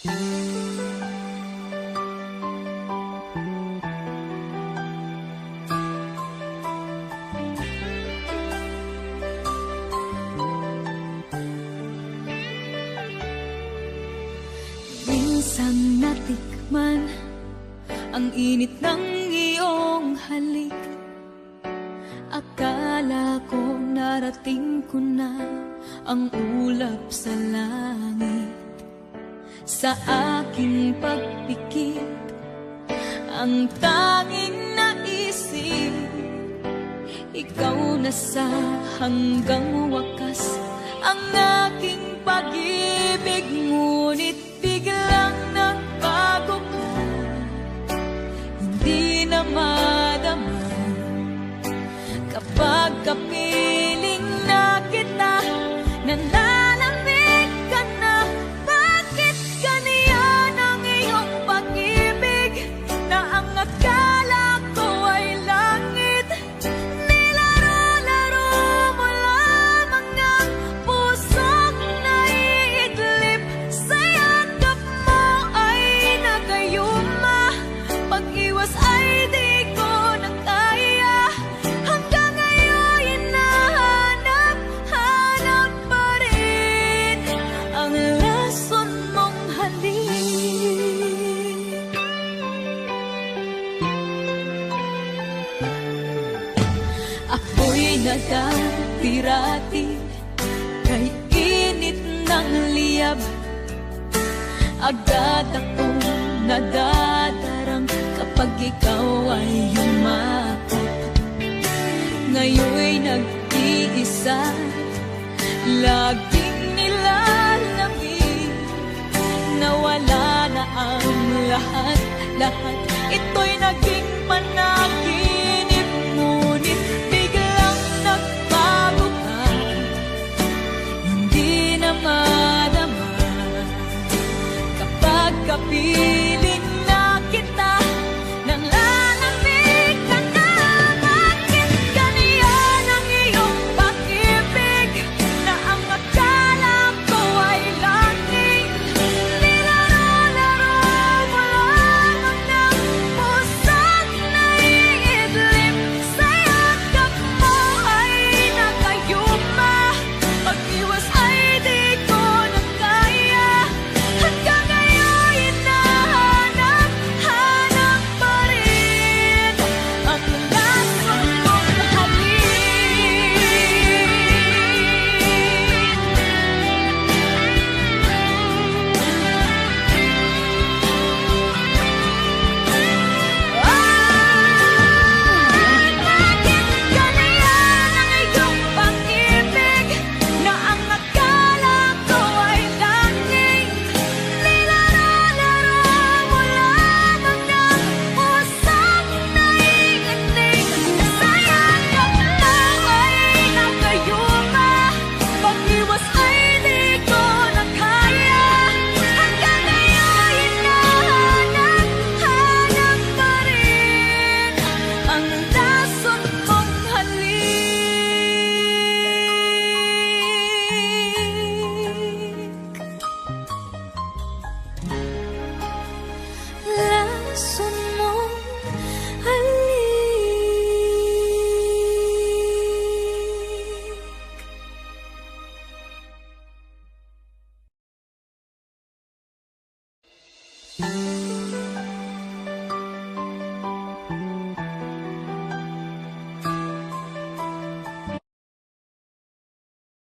Minsan natikman ang init ng iyong halik. Akala ko narating ko na ang ulap sa langit. Sa aking pagpikit, ang tanging naisip, ikaw na sa hanggang wakas ang aking pag-ibig. Ngunit biglang nagbago ka, hindi na madama kapag kapiling na kita, nalalamig ka na. Bakit ganyan ang iyong pag-ibig, na ang akala ko ay langit? Nilaro-laro mo lamang ang pusong naiidlip. Sa yakap mo ay nagayuma, pag-iwas ay di ko na kaya. Hanggang ngayon hinahanap-hanap pa rin ang lason mong halik. Ako'y nagtirati kay init ng liyab. Agad akong nadadarang kapag ikaw ay yumakap. Ngayon'y nag-iisa, laging nilalamig. Nawala na ang lahat, ito'y naging panaginip. Ngunit biglang nagbago ka, hindi na madama kapag kapiling na kita, nang lalamig ka na. Bakit ganyan ang iyong pag-ibig, na ang akala ko ay langit? Nilaro-laro mo lamang ang pusong naiidlip. Sa yakap mo ay nagayuma, pag-iwas ay di ko na kaya. Hanggang ngayon hinahanap-hanap pa rin ang lason mong halik. Bakit ganyan ang iyong pag-ibig, na ang akala ko ay langit? Nilaro-laro mo lamang ang pusong naiinig. Sa yakap mo ay nagayuma, pag-iwas ay di ko na kaya. Hanggang ngayon hinahanap-hanap pa rin ang lason mong halik. Lason mong halik.